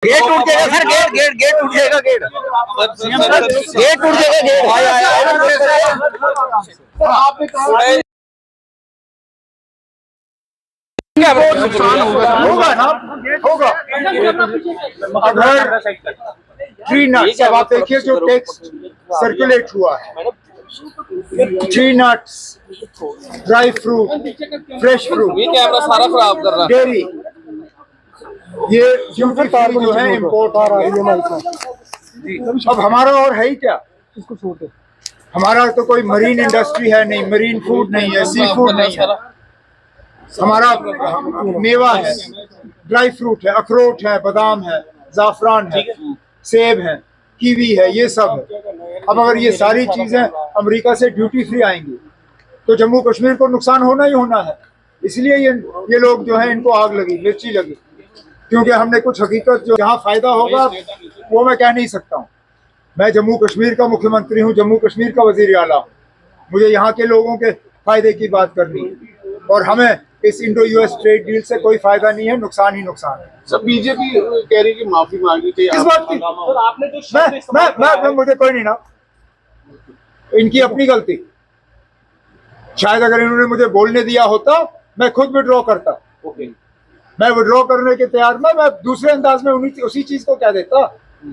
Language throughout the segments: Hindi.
गेट टूट जाएगा सर, गेट टूट जाएगा, गेट टूट जाएगा, होगा ना, होगा। अगर ट्री नट्स, अब आप देखिए जो टेक्स्ट सर्कुलेट हुआ है, tree nuts, dry fruit, fresh fruit, ये कैमरा सारा खराब कर रहा है। डेयरी, ये ड्यूटी फ्री जो है इम्पोर्ट आ रहा है। अब हमारा और है ही क्या? हमारा तो कोई मरीन इंडस्ट्री है नहीं, मरीन फूड नहीं है, सी फूड नहीं है। हमारा मेवा है, ड्राई फ्रूट है, अखरोट है, बादाम है, जाफरान है, सेब है, कीवी है, ये सब है। अब अगर ये सारी चीजें अमेरिका से ड्यूटी फ्री आएंगी तो जम्मू कश्मीर को नुकसान होना ही होना है। इसलिए ये लोग जो है, इनको आग लगी, मिर्ची लगी, क्योंकि हमने कुछ हकीकत जो जहाँ फायदा होगा वो मैं कह नहीं सकता हूँ। मैं जम्मू कश्मीर का मुख्यमंत्री हूँ, जम्मू कश्मीर का वजीर आला हूँ, मुझे यहाँ के लोगों के फायदे की बात करनी है और हमें इस इंडो यूएस ट्रेड डील से कोई फायदा नहीं है, नुकसान ही नुकसान है। सब बीजेपी कह रही है कि माफी मांगी थी, किस बात की? आपने जो मैं मुझे कोई नहीं ना, इनकी अपनी गलती। शायद अगर इन्होंने मुझे बोलने दिया होता मैं खुद विड्रॉ करता। मैं विड्रॉ करने के तैयार में, मैं दूसरे अंदाज में उसी चीज को कह देता।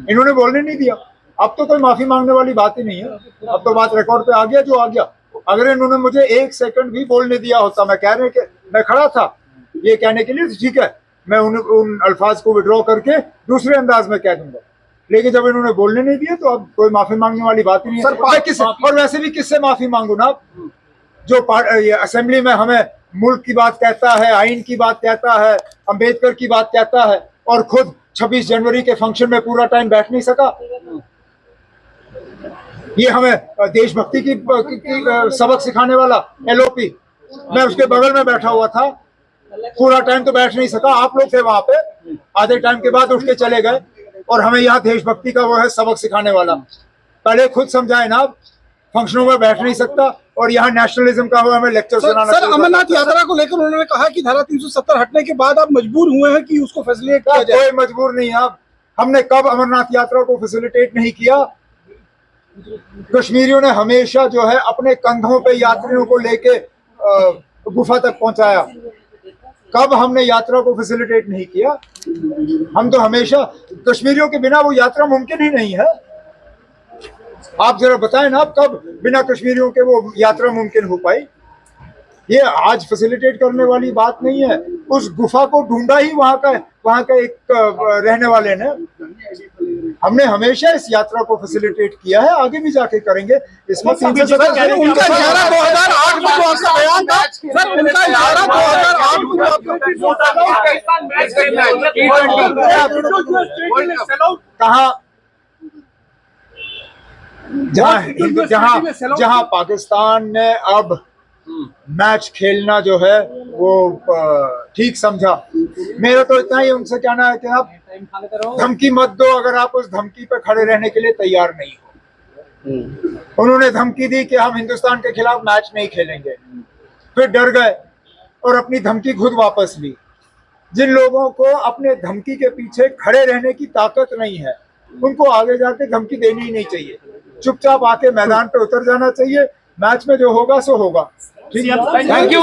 इन्होंने बोलने नहीं दिया। अब तो कोई माफी मांगने वाली बात ही नहीं है, अब तो बात रिकॉर्ड पे आ गया जो आ गया। अगर इन्होंने मुझे एक सेकंड भी बोलने दिया होता, मैं कह रहे कि मैं खड़ा था ये कहने के लिए, ठीक है, मैं उन अल्फाज को विड्रॉ करके दूसरे अंदाज में कह दूंगा। लेकिन जब इन्होंने बोलने नहीं दिया तो अब कोई माफी मांगने वाली बात ही नहीं है। मैं किससे, और वैसे भी किससे माफी मांगू ना, जो असेंबली में हमें मुल्क की बात कहता है, आइन की बात कहता है, अंबेडकर की बात कहता है, और खुद 26 जनवरी के फंक्शन में पूरा टाइम बैठ नहीं सका। ये हमें देशभक्ति की सबक सिखाने वाला एलओपी, मैं उसके बगल में बैठा हुआ था, पूरा टाइम तो बैठ नहीं सका। आप लोग थे वहां पे, आधे टाइम के बाद उठ के चले गए, और हमें यहाँ देशभक्ति का वो है सबक सिखाने वाला। पहले खुद समझाए ना, फंक्शनों में बैठ नहीं सकता और यहाँ नेशनलिज्म का हमें लेक्चर सुनाना। सर, अमरनाथ यात्रा को लेकर उन्होंने कहा कि धारा 370 हटने के बाद आप मजबूर हुए हैं कि उसको फैसिलिटेट किया जाए। कोई मजबूर नहीं है। हमने कब अमरनाथ यात्रा को फैसिलिटेट नहीं किया? कश्मीरियों ने हमेशा जो है अपने कंधों पे यात्रियों को लेके गुफा तक पहुंचाया। कब हमने यात्रा को फैसिलिटेट नहीं किया? हम तो हमेशा, कश्मीरियों के बिना वो यात्रा मुमकिन ही नहीं है। आप जरा बताएं ना, आप कब बिना कश्मीरियों के वो यात्रा मुमकिन हो पाई? ये आज फैसिलिटेट करने वाली बात नहीं है। उस गुफा को ढूंढा ही वहां का एक रहने वाले ने। हमने हमेशा इस यात्रा को फैसिलिटेट किया है, आगे भी जाके करेंगे। इसमें उनका 11 2008 में जो आपका बयान था सर, उनका 11 2008 कहा जहां पाकिस्तान ने अब मैच खेलना जो है वो ठीक समझा। मेरा तो इतना ही उनसे कहना है कि आप धमकी मत दो अगर आप उस धमकी पे खड़े रहने के लिए तैयार नहीं हो। उन्होंने धमकी दी कि हम हिंदुस्तान के खिलाफ मैच नहीं खेलेंगे, फिर डर गए और अपनी धमकी खुद वापस ली। जिन लोगों को अपने धमकी के पीछे खड़े रहने की ताकत नहीं है, उनको आगे जाके धमकी देनी ही नहीं चाहिए। चुपचाप आके मैदान पे उतर जाना चाहिए। मैच में जो होगा सो होगा। ठीक है, थैंक यू।